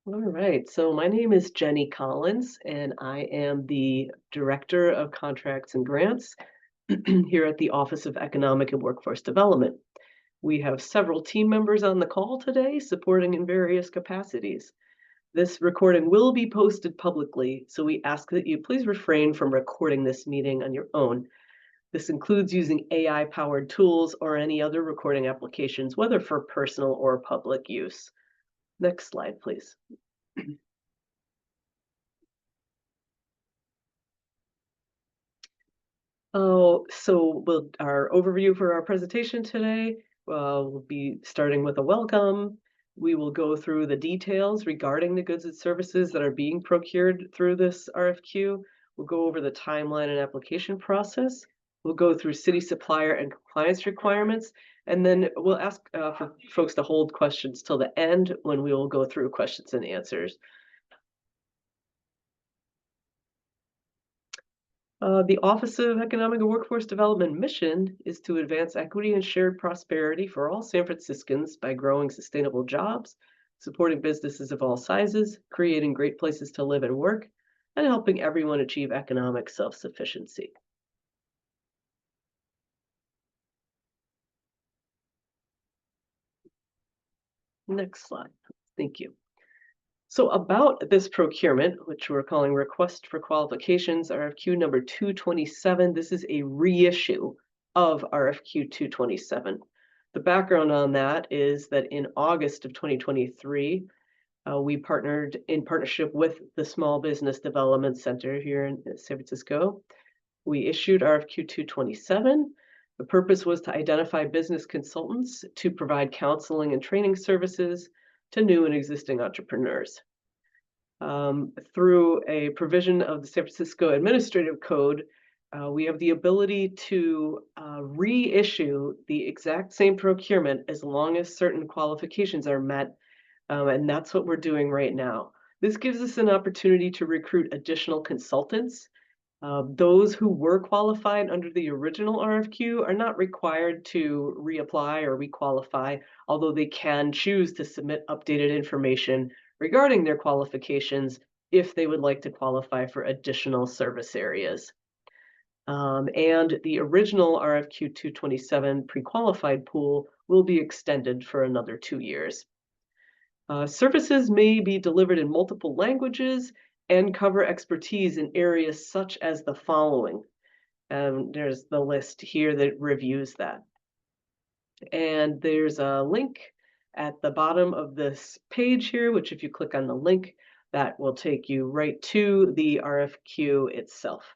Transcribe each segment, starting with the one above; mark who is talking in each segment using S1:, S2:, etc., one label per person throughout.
S1: All right, so my name is Jenny Collins, and I am the Director of Contracts and Grants here at the Office of Economic and Workforce Development. We have several team members on the call today supporting in various capacities. This recording will be posted publicly, so we ask that you please refrain from recording this meeting on your own. This includes using AI-powered tools or any other recording applications, whether for personal or public use. Next slide, please. Oh, so our overview for our presentation today will be starting with a welcome. We will go through the details regarding the goods and services that are being procured through this RFQ. We'll go over the timeline and application process. We'll go through city supplier and compliance requirements, and then we'll ask for folks to hold questions till the end when we will go through questions and answers. The Office of Economic and Workforce Development mission is to advance equity and shared prosperity for all San Franciscans by growing sustainable jobs, supporting businesses of all sizes, creating great places to live and work, and helping everyone achieve economic self-sufficiency. Next slide. Thank you. So about this procurement, which we're calling Request for Qualifications, RFQ number 227, this is a reissue of RFQ 227. The background on that is that in August of 2023, we partnered in partnership with the Small Business Development Center here in San Francisco. We issued RFQ 227. The purpose was to identify business consultants to provide counseling and training services to new and existing entrepreneurs. Through a provision of the San Francisco Administrative Code, we have the ability to reissue the exact same procurement as long as certain qualifications are met, and that's what we're doing right now. This gives us an opportunity to recruit additional consultants. Those who were qualified under the original RFQ are not required to reapply or requalify, although they can choose to submit updated information regarding their qualifications if they would like to qualify for additional service areas. And the original RFQ 227 pre-qualified pool will be extended for another 2 years. Services may be delivered in multiple languages and cover expertise in areas such as the following. There's the list here that reviews that. And there's a link at the bottom of this page here, which if you click on the link, that will take you right to the RFQ itself.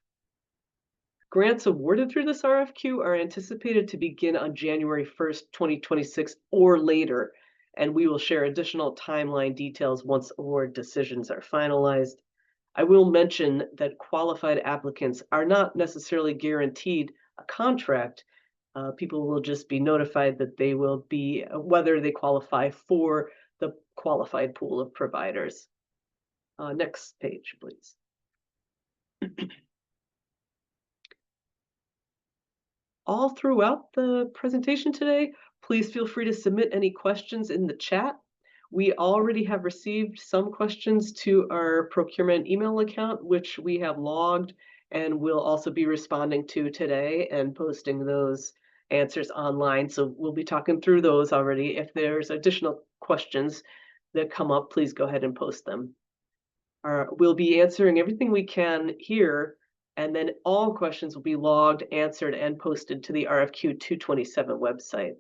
S1: Grants awarded through this RFQ are anticipated to begin on January 1st, 2026 or later, and we will share additional timeline details once award decisions are finalized. I will mention that qualified applicants are not necessarily guaranteed a contract. People will just be notified that they will be, whether they qualify for the qualified pool of providers. Next page, please. All throughout the presentation today, please feel free to submit any questions in the chat. We already have received some questions to our procurement email account, which we have logged and will also be responding to today and posting those answers online. So we'll be talking through those already. If there's additional questions that come up, please go ahead and post them. We'll be answering everything we can here, and then all questions will be logged, answered, and posted to the RFQ 227 website.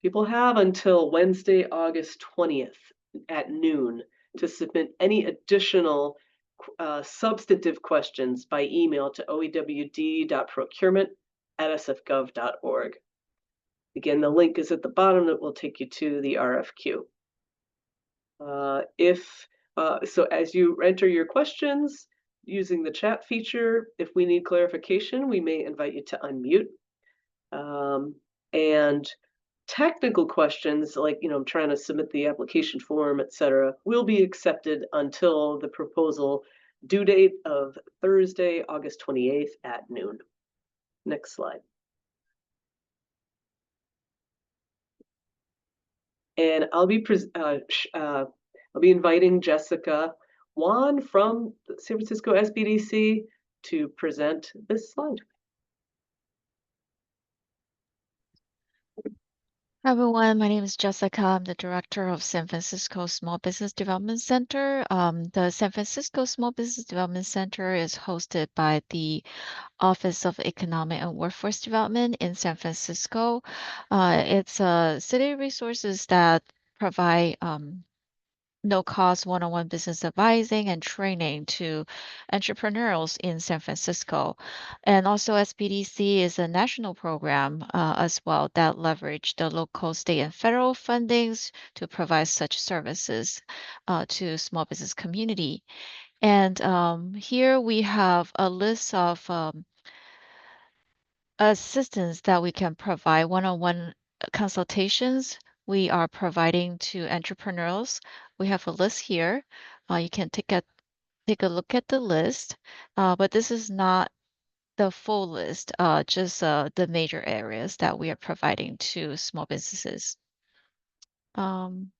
S1: People have until Wednesday, August 20th at noon to submit any additional substantive questions by email to oewd.procurement@sfgov.org. Again, the link is at the bottom that will take you to the RFQ. So as you enter your questions using the chat feature, if we need clarification, we may invite you to unmute. And technical questions like, I'm trying to submit the application form, etc., will be accepted until the proposal due date of Thursday, August 28th at noon. Next slide. And I'll be I'll be inviting Jessica Juan from the San Francisco SBDC to present this slide.
S2: Hi everyone, my name is Jessica. I'm the director of San Francisco Small Business Development Center. The San Francisco Small Business Development Center is hosted by the Office of Economic and Workforce Development in San Francisco. It's city resources that provide no-cost one-on-one business advising and training to entrepreneurs in San Francisco. And also SBDC is a national program as well that leverage the local, state, and federal fundings to provide such services to small business community. And here we have a list of assistance that we can provide one-on-one consultations we are providing to entrepreneurs. We have a list here. You can take a look at the list, but this is not the full list, just the major areas that we are providing to small businesses. I'm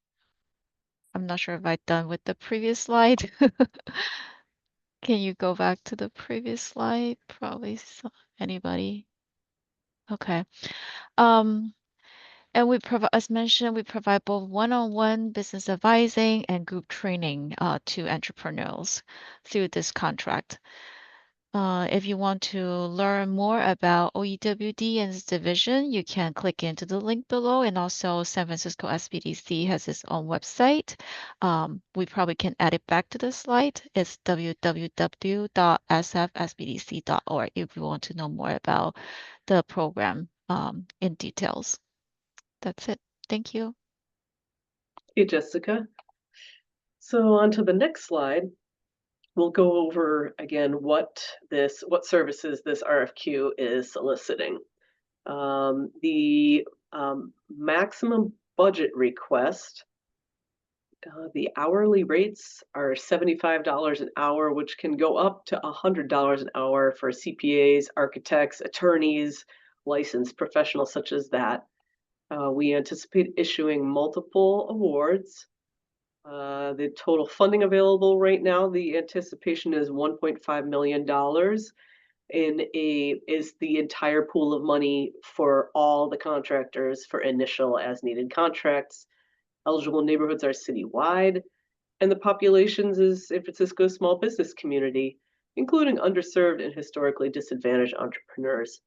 S2: not sure if I've done with the previous slide. Can you go back to the previous slide? Probably anybody. Okay. And we provide, as mentioned, we provide both one-on-one business advising and group training to entrepreneurs through this contract. If you want to learn more about OEWD and its division, you can click into the link below. And also San Francisco SBDC has its own website. We probably can add it back to the slide. It's www.sfsbdc.org if you want to know more about the program in details. That's it. Thank you.
S1: Hey, Jessica. So on to the next slide. We'll go over again what services this RFQ is soliciting. The maximum budget request, the hourly rates are $75 an hour, which can go up to $100 an hour for CPAs, architects, attorneys, licensed professionals such as that. We anticipate issuing multiple awards. The total funding available right now, the anticipation is $1.5 million is the entire pool of money for all the contractors for initial as needed contracts. Eligible neighborhoods are citywide, and the populations is San Francisco small business community, including underserved and historically disadvantaged entrepreneurs.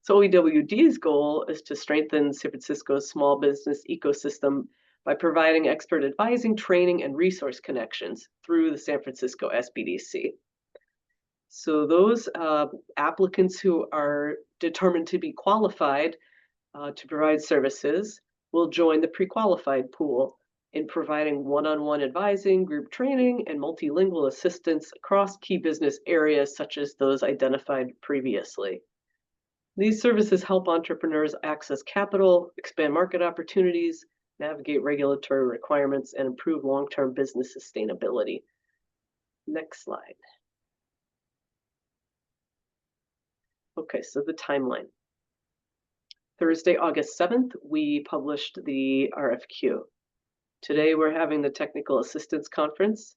S1: So OEWD's goal is to strengthen San Francisco's small business ecosystem by providing expert advising, training, and resource connections through the San Francisco SBDC. So those applicants who are determined to be qualified to provide services will join the pre-qualified pool in providing one-on-one advising, group training, and multilingual assistance across key business areas such as those identified previously. These services help entrepreneurs access capital, expand market opportunities, navigate regulatory requirements, and improve long-term business sustainability. Next slide. Okay, so the timeline. Thursday, August 7th, we published the RFQ. Today, we're having the Technical Assistance Conference.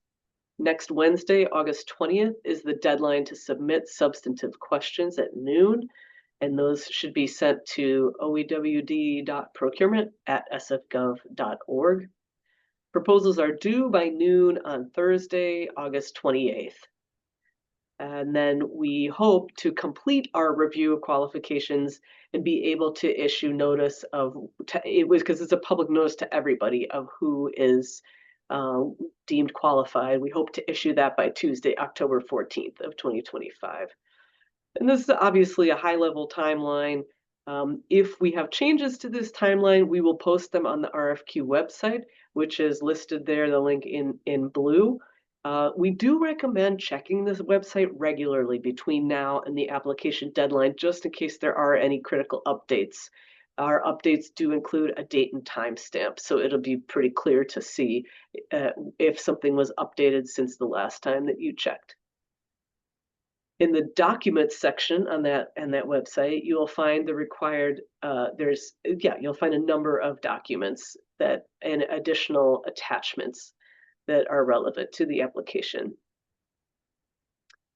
S1: Next Wednesday, August 20th, is the deadline to submit substantive questions at noon, and those should be sent to oewd.procurement@sfgov.org. Proposals are due by noon on Thursday, August 28th. And then we hope to complete our review of qualifications and be able to issue notice because it's a public notice to everybody of who is deemed qualified. We hope to issue that by Tuesday, October 14th of 2025. And this is obviously a high-level timeline. If we have changes to this timeline, we will post them on the RFQ website, which is listed there, the link in blue. We do recommend checking this website regularly between now and the application deadline, just in case there are any critical updates. Our updates do include a date and timestamp, so it'll be pretty clear to see if something was updated since the last time that you checked. In the documents section on that website, you will find the required, you'll find a number of documents that and additional attachments that are relevant to the application.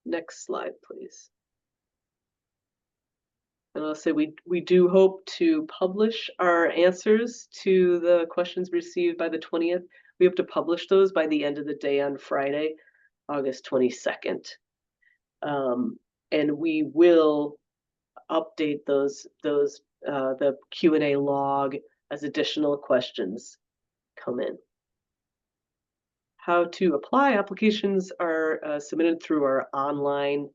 S1: Next slide, please. And I'll say we do hope to publish our answers to the questions received by the 20th. We hope to publish those by the end of the day on Friday, August 22nd. And we will update the Q&A log as additional questions come in. How to apply. Applications are submitted through our online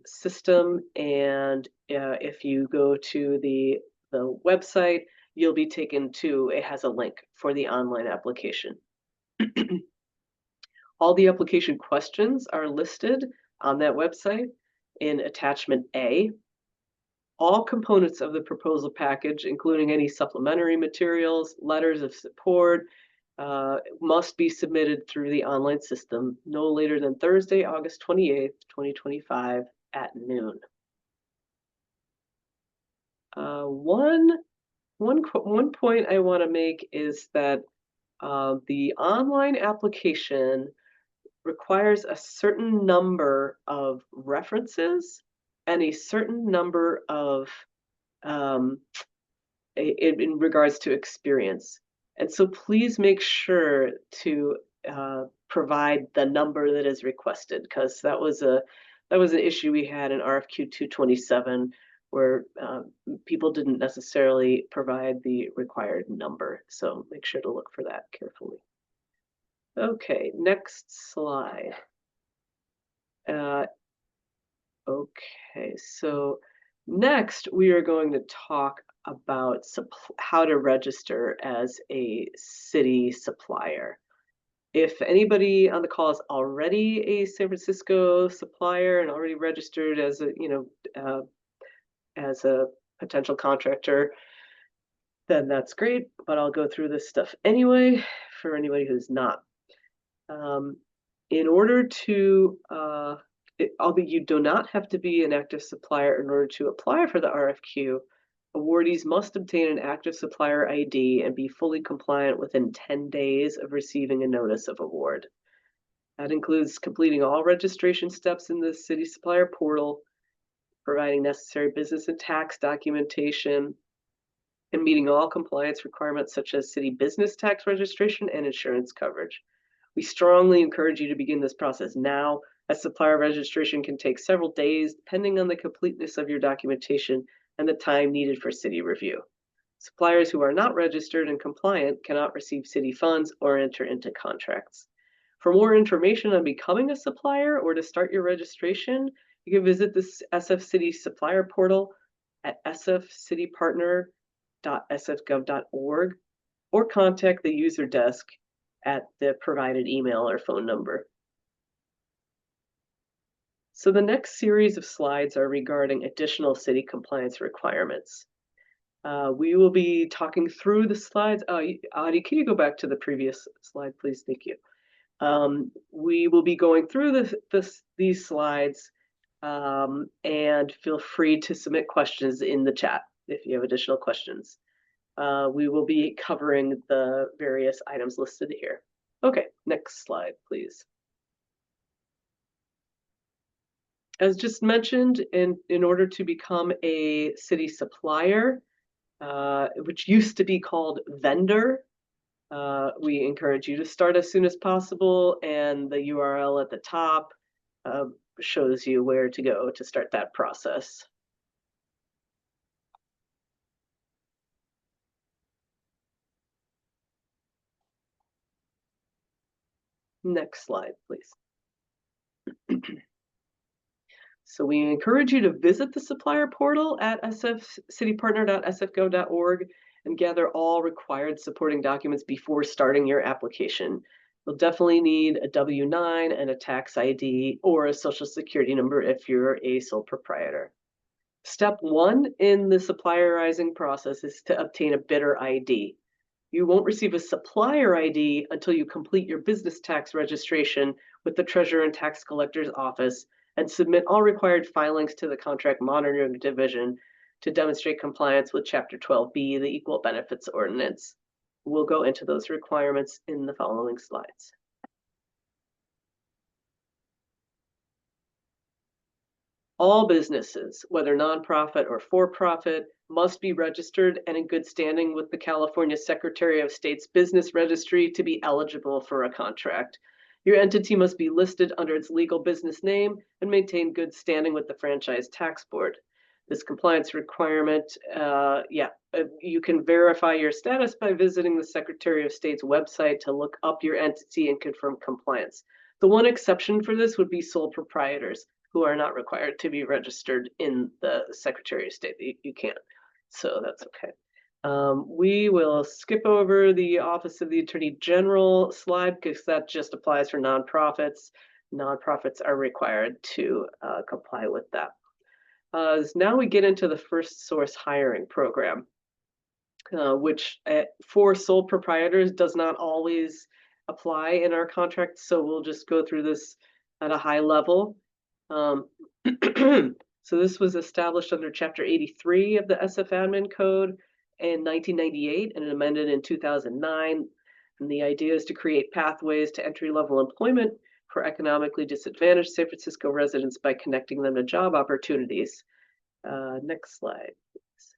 S1: system, and if you go to the website, you'll be taken to, it has a link for the online application. All the application questions are listed on that website in attachment A. All components of the proposal package, including any supplementary materials, letters of support, must be submitted through the online system no later than Thursday, August 28th, 2025 at noon. One point I want to make is that the online application requires a certain number of references and a certain number of in regards to experience. And so please make sure to provide the number that is requested, because that was an issue we had in RFQ 227 where people didn't necessarily provide the required number. So make sure to look for that carefully. Okay, next slide. Okay, so next we are going to talk about how to register as a city supplier. If anybody on the call is already a San Francisco supplier and already registered as a potential contractor, then that's great, but I'll go through this stuff anyway for anybody who's not. In order to, although you do not have to be an active supplier in order to apply for the RFQ, awardees must obtain an active supplier ID and be fully compliant within 10 days of receiving a notice of award. That includes completing all registration steps in the city supplier portal, providing necessary business and tax documentation, and meeting all compliance requirements such as city business tax registration and insurance coverage. We strongly encourage you to begin this process now, as supplier registration can take several days depending on the completeness of your documentation and the time needed for city review. Suppliers who are not registered and compliant cannot receive city funds or enter into contracts. For more information on becoming a supplier or to start your registration, you can visit the SF City Supplier Portal at sfcitypartner.sfgov.org or contact the user desk at the provided email or phone number. So the next series of slides are regarding additional city compliance requirements. We will be talking through the slides. Adi, can you go back to the previous slide, please? Thank you. We will be going through these slides, and feel free to submit questions in the chat if you have additional questions. We will be covering the various items listed here. Okay, next slide, please. As just mentioned, in order to become a city supplier, which used to be called vendor, we encourage you to start as soon as possible, and the URL at the top shows you where to go to start that process. Next slide, please. So we encourage you to visit the supplier portal at sfcitypartner.sfgov.org and gather all required supporting documents before starting your application. You'll definitely need a W-9 and a tax ID or a social security number if you're a sole proprietor. Step 1 in the supplierizing process is to obtain a bidder ID. You won't receive a supplier ID until you complete your business tax registration with the Treasurer and Tax Collector's Office and submit all required filings to the Contract Monitoring Division to demonstrate compliance with Chapter 12B, the Equal Benefits Ordinance. We'll go into those requirements in the following slides. All businesses, whether nonprofit or for-profit, must be registered and in good standing with the California Secretary of State's Business Registry to be eligible for a contract. Your entity must be listed under its legal business name and maintain good standing with the Franchise Tax Board. This compliance requirement, you can verify your status by visiting the Secretary of State's website to look up your entity and confirm compliance. The one exception for this would be sole proprietors, who are not required to be registered in the Secretary of State. You can't, so that's okay. We will skip over the Office of the Attorney General slide because that just applies for nonprofits. Nonprofits are required to comply with that. Now we get into the first source hiring program, which for sole proprietors does not always apply in our contract. So we'll just go through this at a high level. So this was established under Chapter 83 of the SF Admin Code in 1998 and amended in 2009. And the idea is to create pathways to entry-level employment for economically disadvantaged San Francisco residents by connecting them to job opportunities. Next slide, please.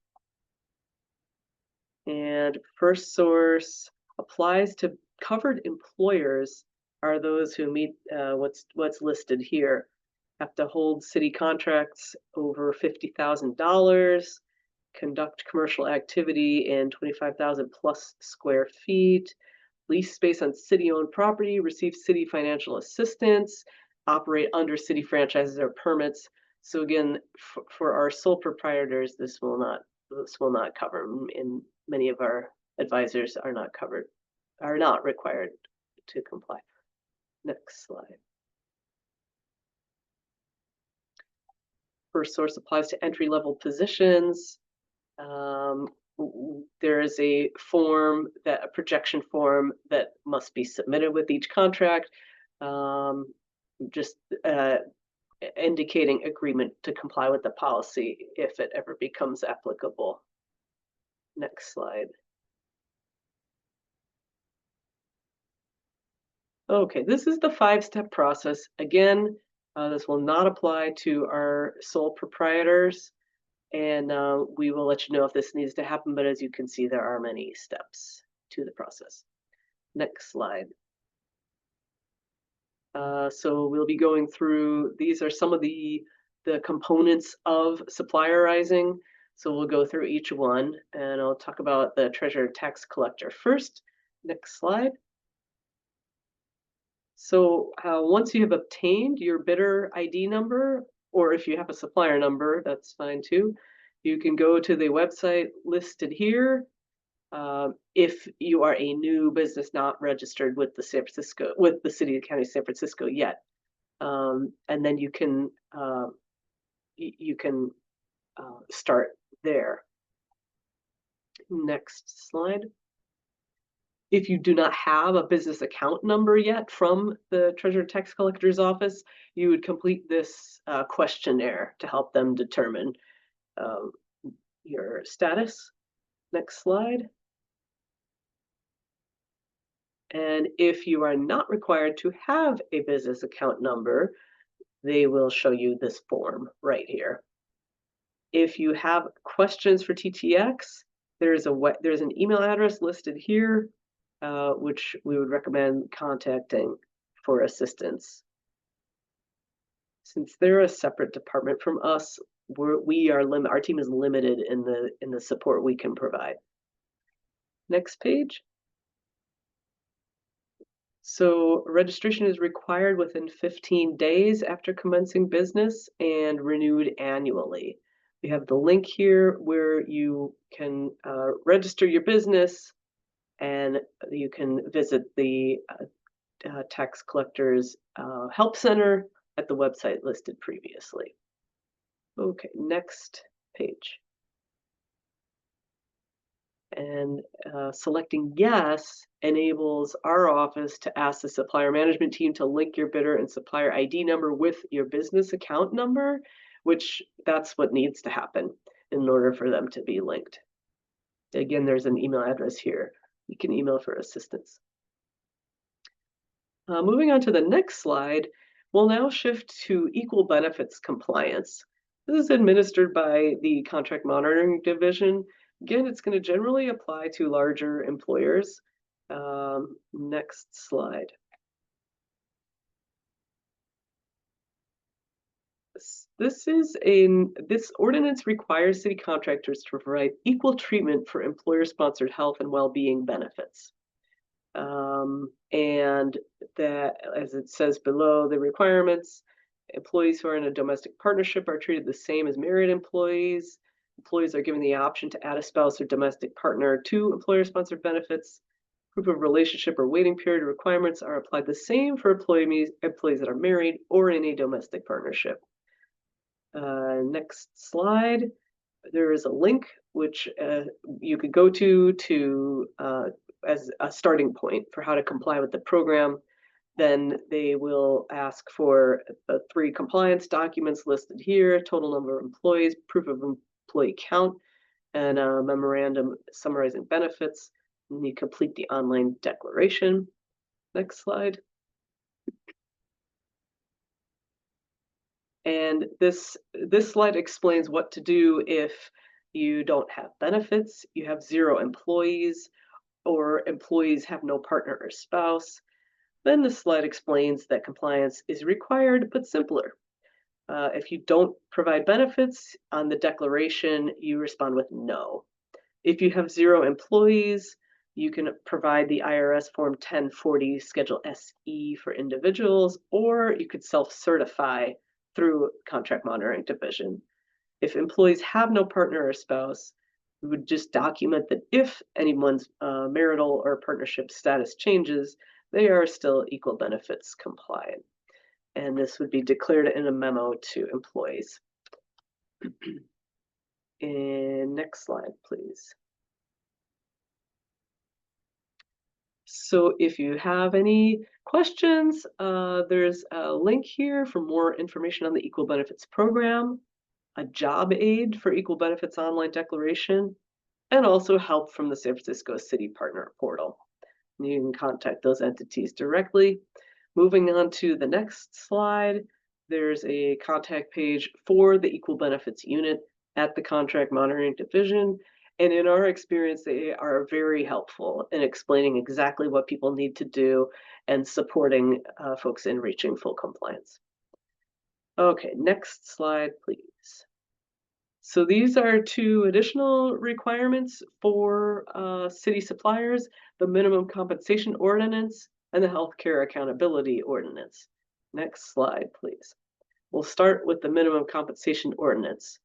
S1: And first source applies to covered employers are those who meet what's listed here. Have to hold city contracts over $50,000, conduct commercial activity in 25,000 plus square feet, lease space on city-owned property, receive city financial assistance, operate under city franchises or permits. So again, for our sole proprietors, this will not cover. And many of our advisors are not required to comply. Next slide. First source applies to entry-level positions. There is a projection form that must be submitted with each contract, just indicating agreement to comply with the policy if it ever becomes applicable. Next slide. Okay, this is the 5-step process. Again, this will not apply to our sole proprietors, and we will let you know if this needs to happen, but as you can see, there are many steps to the process. Next slide. So we'll be going through, these are some of the components of supplierizing. So we'll go through each one, and I'll talk about the treasurer tax collector first. Next slide. So once you have obtained your bidder ID number, or if you have a supplier number, that's fine too, you can go to the website listed here. If you are a new business not registered with the city and county of San Francisco yet, and then you can start there. Next slide. If you do not have a business account number yet from the Treasurer Tax Collector's Office, you would complete this questionnaire to help them determine your status. Next slide. And if you are not required to have a business account number, they will show you this form right here. If you have questions for TTX, there's an email address listed here, which we would recommend contacting for assistance. Since they're a separate department from us, our team is limited in the support we can provide. Next page. So registration is required within 15 days after commencing business and renewed annually. We have the link here where you can register your business, and you can visit the tax collector's help center at the website listed previously. Okay, next page. And selecting yes enables our office to ask the supplier management team to link your bidder and supplier ID number with your business account number, which that's what needs to happen in order for them to be linked. Again, there's an email address here. You can email for assistance. Moving on to the next slide, we'll now shift to equal benefits compliance. This is administered by the Contract Monitoring Division. Again, it's going to generally apply to larger employers. Next slide. This ordinance requires city contractors to provide equal treatment for employer-sponsored health and well-being benefits. And that, as it says below, the requirements, employees who are in a domestic partnership are treated the same as married employees. Employees are given the option to add a spouse or domestic partner to employer-sponsored benefits. Proof of relationship or waiting period requirements are applied the same for employees that are married or in a domestic partnership. Next slide. There is a link which you could go to as a starting point for how to comply with the program. Then they will ask for the 3 compliance documents listed here: total number of employees, proof of employee count, and a memorandum summarizing benefits. And you complete the online declaration. Next slide. And this slide explains what to do if you don't have benefits, you have 0 employees, or employees have no partner or spouse. Then the slide explains that compliance is required but simpler. If you don't provide benefits on the declaration, you respond with no. If you have 0 employees, you can provide the IRS Form 1040 Schedule SE for individuals, or you could self-certify through Contract Monitoring Division. If employees have no partner or spouse, we would just document that if anyone's marital or partnership status changes, they are still equal benefits compliant. And this would be declared in a memo to employees. And next slide, please. So if you have any questions, there's a link here for more information on the Equal Benefits Program, a job aid for Equal Benefits Online Declaration, and also help from the San Francisco City Partner Portal. You can contact those entities directly. Moving on to the next slide, there's a contact page for the Equal Benefits Unit at the Contract Monitoring Division. And in our experience, they are very helpful in explaining exactly what people need to do and supporting folks in reaching full compliance. Okay, next slide, please. So these are 2 additional requirements for city suppliers: the minimum compensation ordinance and the healthcare accountability ordinance. Next slide, please. We'll start with the minimum compensation ordinance.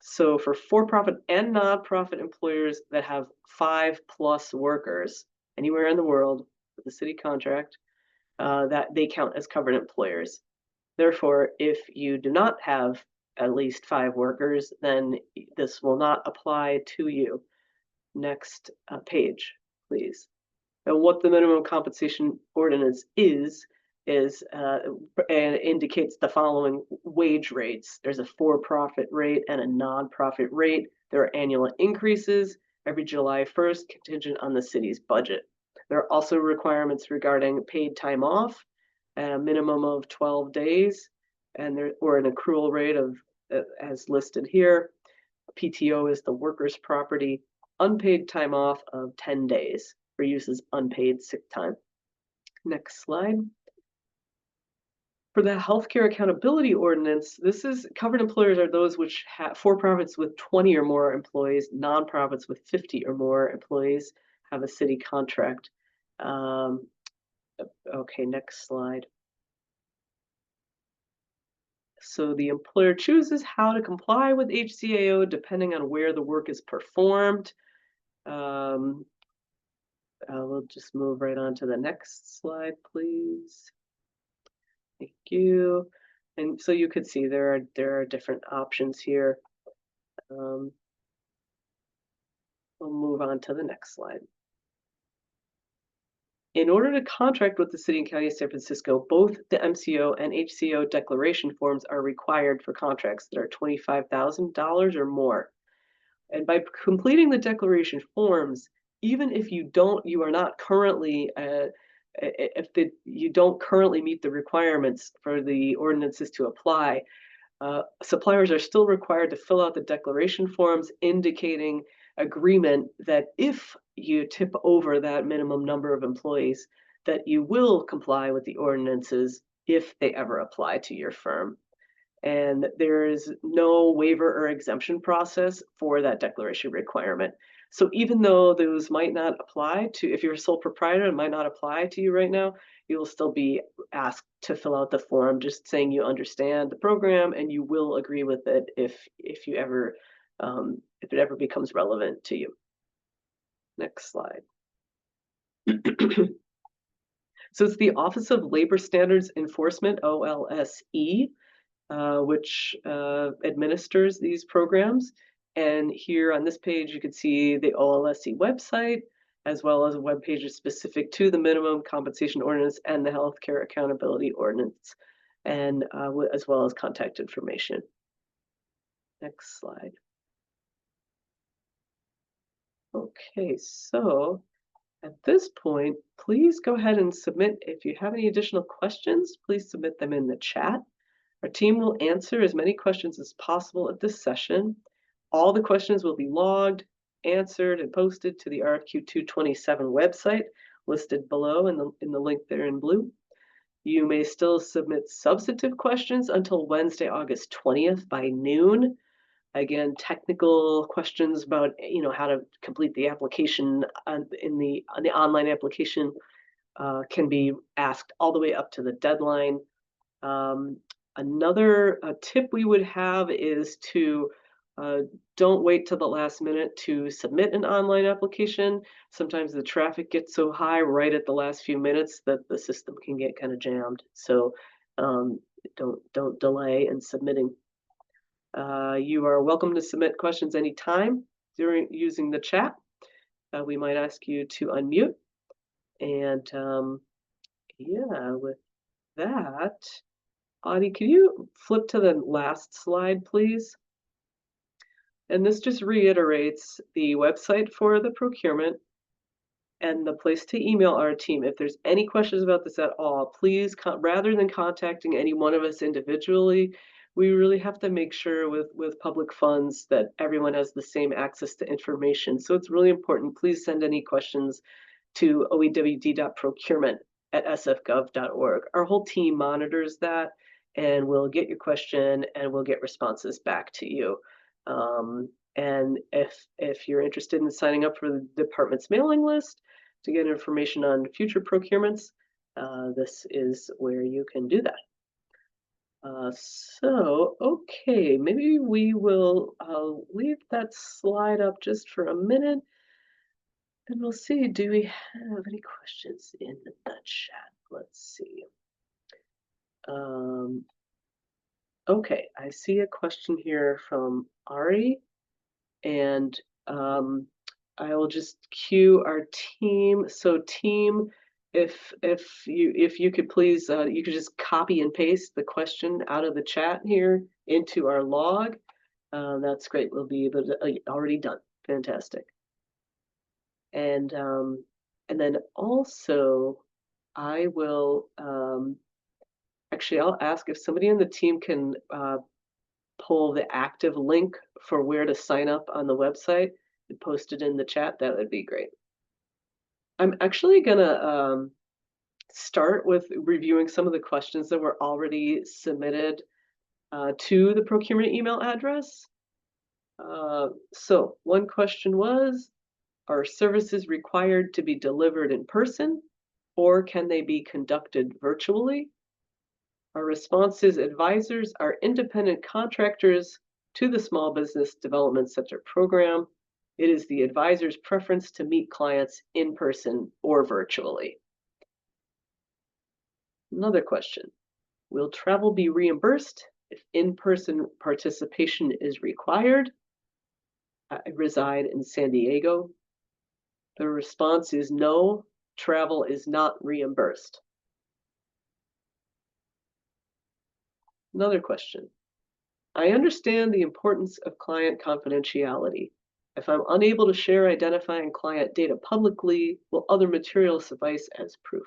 S1: So for for-profit and nonprofit employers that have 5+ workers anywhere in the world with a city contract, that they count as covered employers. Therefore, if you do not have at least 5 workers, then this will not apply to you. Next page, please. And what the minimum compensation ordinance is and indicates the following wage rates. There's a for-profit rate and a nonprofit rate. There are annual increases every July 1st, contingent on the city's budget. There are also requirements regarding paid time off, a minimum of 12 days, or an accrual rate of, as listed here. PTO is the worker's property. Unpaid time off of 10 days for use as unpaid sick time. Next slide. For the healthcare accountability ordinance, this is covered employers are those which have for-profits with 20 or more employees, nonprofits with 50 or more employees have a city contract. Okay, next slide. So the employer chooses how to comply with HCAO depending on where the work is performed. We'll just move right on to the next slide, please. Thank you. And so you could see there are different options here. We'll move on to the next slide. In order to contract with the City and County of San Francisco, both the MCO and HCO declaration forms are required for contracts that are $25,000 or more. And by completing the declaration forms, even if you are not currently, you don't currently meet the requirements for the ordinances to apply, suppliers are still required to fill out the declaration forms indicating agreement that if you tip over that minimum number of employees, that you will comply with the ordinances if they ever apply to your firm. And there is no waiver or exemption process for that declaration requirement. So even though those might not apply to, if you're a sole proprietor, it might not apply to you right now, you will still be asked to fill out the form, just saying you understand the program and you will agree with it if you ever if it ever becomes relevant to you. Next slide. So it's the Office of Labor Standards Enforcement, OLSE, which administers these programs. And here on this page, you can see the OLSE website, as well as web pages specific to the minimum compensation ordinance and the healthcare accountability ordinance, and as well as contact information. Next slide. Okay, so at this point, please go ahead and submit. If you have any additional questions, please submit them in the chat. Our team will answer as many questions as possible at this session. All the questions will be logged, answered, and posted to the RFQ 227 website listed below in the link there in blue. You may still submit substantive questions until Wednesday, August 20th by noon. Again, technical questions about how to complete the application on the online application can be asked all the way up to the deadline. Another tip we would have is to don't wait till the last minute to submit an online application. Sometimes the traffic gets so high right at the last few minutes that the system can get kind of jammed. So don't delay in submitting. You are welcome to submit questions anytime during using the chat. We might ask you to unmute. And yeah, with that, Audie, can you flip to the last slide, please? And this just reiterates the website for the procurement and the place to email our team. If there's any questions about this at all, please, rather than contacting any one of us individually, we really have to make sure with public funds that everyone has the same access to information. So it's really important. Please send any questions to oewd.procurement@sfgov.org. Our whole team monitors that, and we'll get your question and we'll get responses back to you. And if you're interested in signing up for the department's mailing list to get information on future procurements, this is where you can do that. So, okay, maybe we will leave that slide up just for a minute. And we'll see, do we have any questions in the chat? Let's see. Okay, I see a question here from Ari, and I will just cue our team. So team, if you could please, you could just copy and paste the question out of the chat here into our log. That's great. We'll be able to, already done. Fantastic. And then also, I will actually I'll ask if somebody on the team can pull the active link for where to sign up on the website and post it in the chat. That would be great. I'm actually gonna start with reviewing some of the questions that were already submitted to the procurement email address. So one question was, are services required to be delivered in person, or can they be conducted virtually? Our response is advisors are independent contractors to the Small Business Development Center program. It is the advisor's preference to meet clients in person or virtually. Another question, will travel be reimbursed if in-person participation is required? I reside in San Diego. The response is no, travel is not reimbursed. Another question. I understand the importance of client confidentiality. If I'm unable to share identifying client data publicly, will other materials suffice as proof?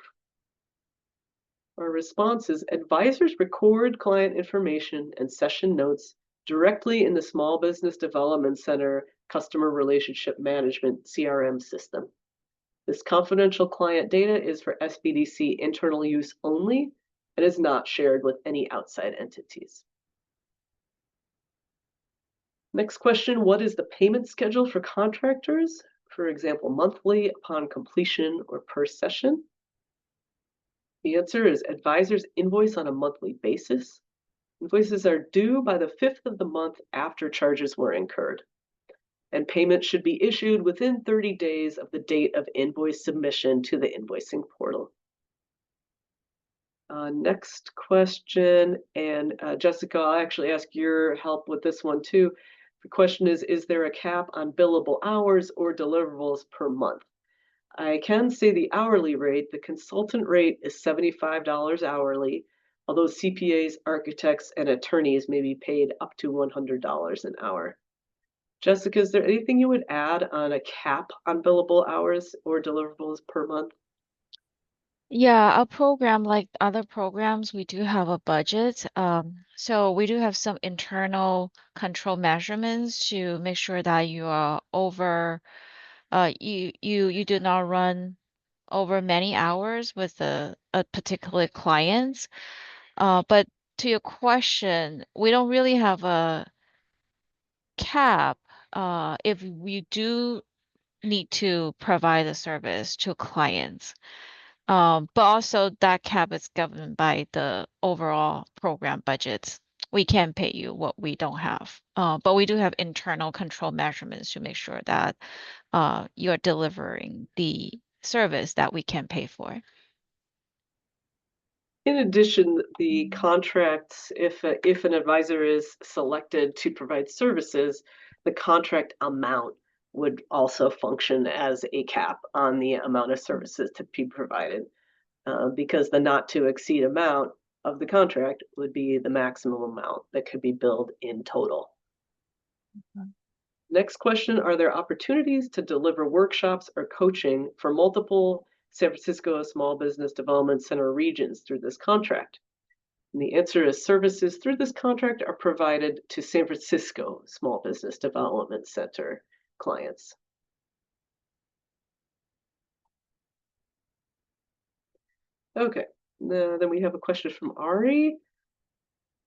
S1: Our response is advisors record client information and session notes directly in the Small Business Development Center Customer Relationship Management CRM system. This confidential client data is for SBDC internal use only and is not shared with any outside entities. Next question, what is the payment schedule for contractors? For example, monthly upon completion or per session? The answer is advisors invoice on a monthly basis. Invoices are due by the 5th of the month after charges were incurred, and payment should be issued within 30 days of the date of invoice submission to the invoicing portal. Next question, and Jessica, I'll actually ask your help with this one too. The question is there a cap on billable hours or deliverables per month? I can say the hourly rate, the consultant rate is $75 hourly, although CPAs, architects, and attorneys may be paid up to $100 an hour. Jessica, is there anything you would add on a cap on billable hours or deliverables per month?
S2: Yeah, a program like other programs, we do have a budget. So we do have some internal control measurements to make sure that you are over, you do not run over many hours with a particular client. But to your question, we don't really have a cap. If we do need to provide a service to clients. But also that cap is governed by the overall program budgets. We can't pay you what we don't have. But we do have internal control measurements to make sure that you're delivering the service that we can pay for.
S1: In addition, the contracts, if an advisor is selected to provide services, the contract amount would also function as a cap on the amount of services to be provided, because the not to exceed amount of the contract would be the maximum amount that could be billed in total. Next question, are there opportunities to deliver workshops or coaching for multiple San Francisco Small Business Development Center regions through this contract? And the answer is services through this contract are provided to San Francisco Small Business Development Center clients. Okay, then we have a question from Ari.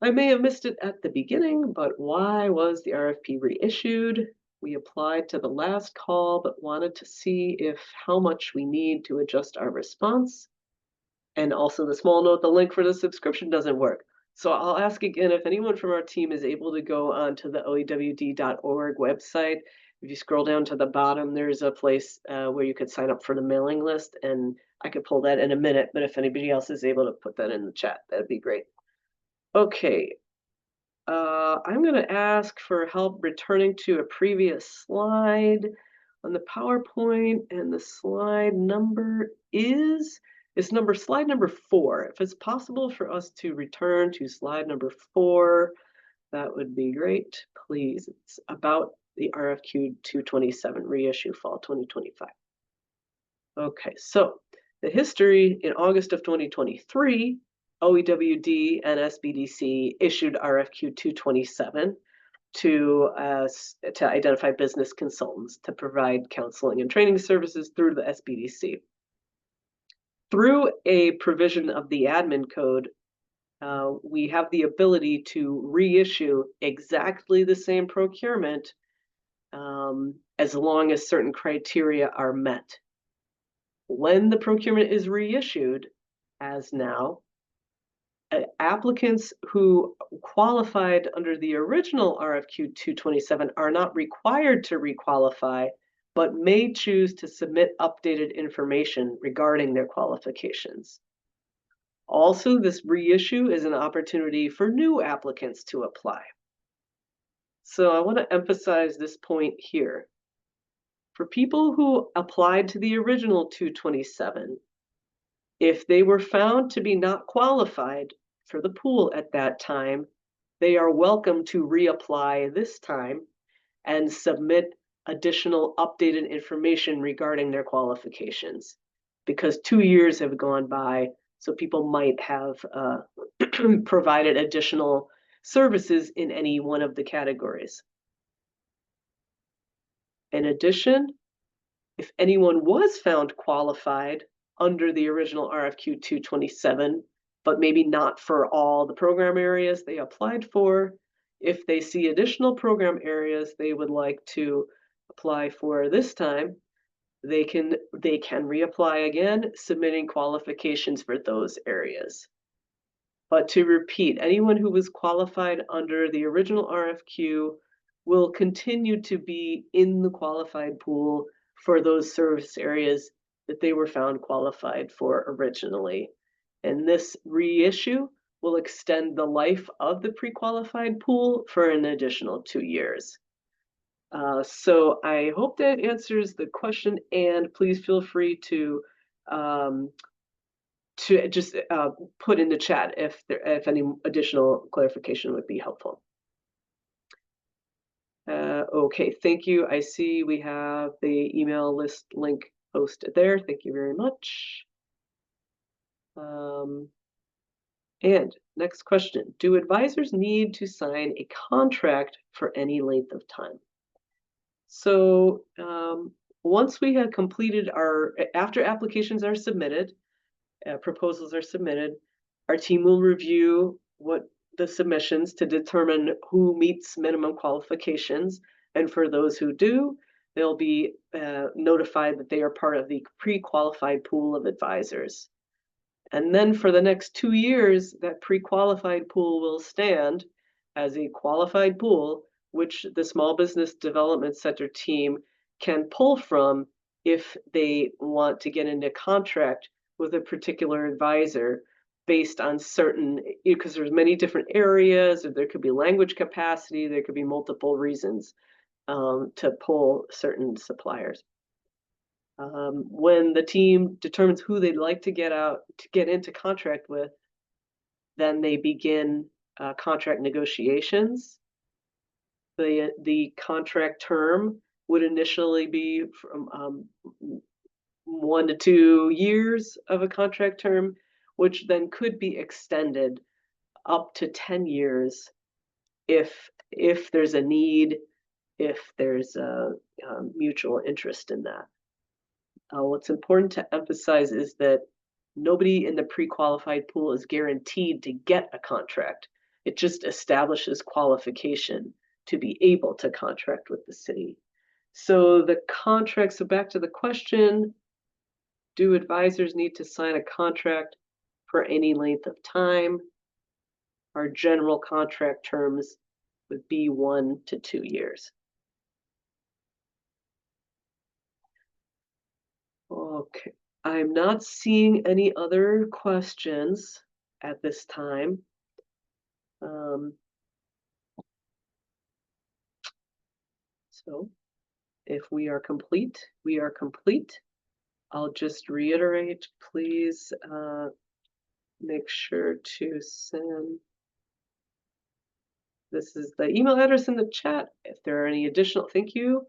S1: I may have missed it at the beginning, but why was the RFP reissued? We applied to the last call, but wanted to see how much we need to adjust our response. And also the small note, the link for the subscription doesn't work. So I'll ask again if anyone from our team is able to go onto the OEWD.org website. If you scroll down to the bottom, there's a place where you could sign up for the mailing list, and I could pull that in a minute, but if anybody else is able to put that in the chat, that'd be great. Okay, I'm going to ask for help returning to a previous slide on the PowerPoint, and the slide number is slide number 4. If it's possible for us to return to slide number 4, that would be great, please. It's about the RFQ 227 reissue fall 2025. Okay, so the history in August of 2023, OEWD and SBDC issued RFQ 227 to identify business consultants to provide counseling and training services through the SBDC. Through a provision of the admin code, we have the ability to reissue exactly the same procurement as long as certain criteria are met. When the procurement is reissued, as now, applicants who qualified under the original RFQ 227 are not required to requalify, but may choose to submit updated information regarding their qualifications. Also, this reissue is an opportunity for new applicants to apply. So I want to emphasize this point here. For people who applied to the original 227, if they were found to be not qualified for the pool at that time, they are welcome to reapply this time and submit additional updated information regarding their qualifications, because 2 years have gone by, so people might have provided additional services in any one of the categories. In addition, if anyone was found qualified under the original RFQ 227, but maybe not for all the program areas they applied for, if they see additional program areas they would like to apply for this time, they can reapply again, submitting qualifications for those areas. But to repeat, anyone who was qualified under the original RFQ will continue to be in the qualified pool for those service areas that they were found qualified for originally. And this reissue will extend the life of the pre-qualified pool for an additional 2 years. So I hope that answers the question, and please feel free to just put in the chat if any additional clarification would be helpful. Okay, thank you. I see we have the email list link posted there. Thank you very much. And next question, do advisors need to sign a contract for any length of time? So once we have completed after applications are submitted, proposals are submitted, our team will review the submissions to determine who meets minimum qualifications. And for those who do, they'll be notified that they are part of the pre-qualified pool of advisors. And then for the next 2 years, that pre-qualified pool will stand as a qualified pool, which the Small Business Development Center team can pull from if they want to get into contract with a particular advisor based on certain, because there's many different areas, or there could be language capacity, there could be multiple reasons to pull certain suppliers. When the team determines who they'd like to get into contract with, then they begin contract negotiations. The contract term would initially be from 1 to 2 years of a contract term, which then could be extended up to 10 years if there's a need, if there's a mutual interest in that. What's important to emphasize is that nobody in the pre-qualified pool is guaranteed to get a contract. It just establishes qualification to be able to contract with the city. So the contract, so back to the question, do advisors need to sign a contract for any length of time? Our general contract terms would be 1 to 2 years. Okay, I'm not seeing any other questions at this time. So if we are complete, we are complete. I'll just reiterate, please make sure to send. This is the email address in the chat. If there are any additional, thank you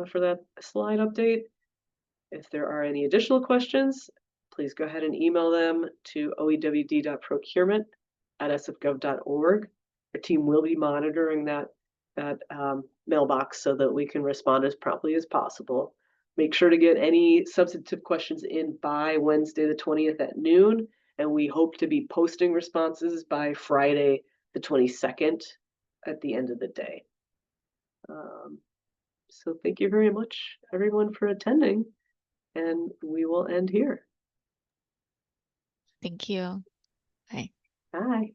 S1: for that slide update. If there are any additional questions, please go ahead and email them to oewd.procurement@sfgov.org. Our team will be monitoring that mailbox so that we can respond as promptly as possible. Make sure to get any substantive questions in by Wednesday the 20th at noon, and we hope to be posting responses by Friday the 22nd at the end of the day. So thank you very much, everyone, for attending. And we will end here.
S2: Thank you. Bye.
S1: Bye.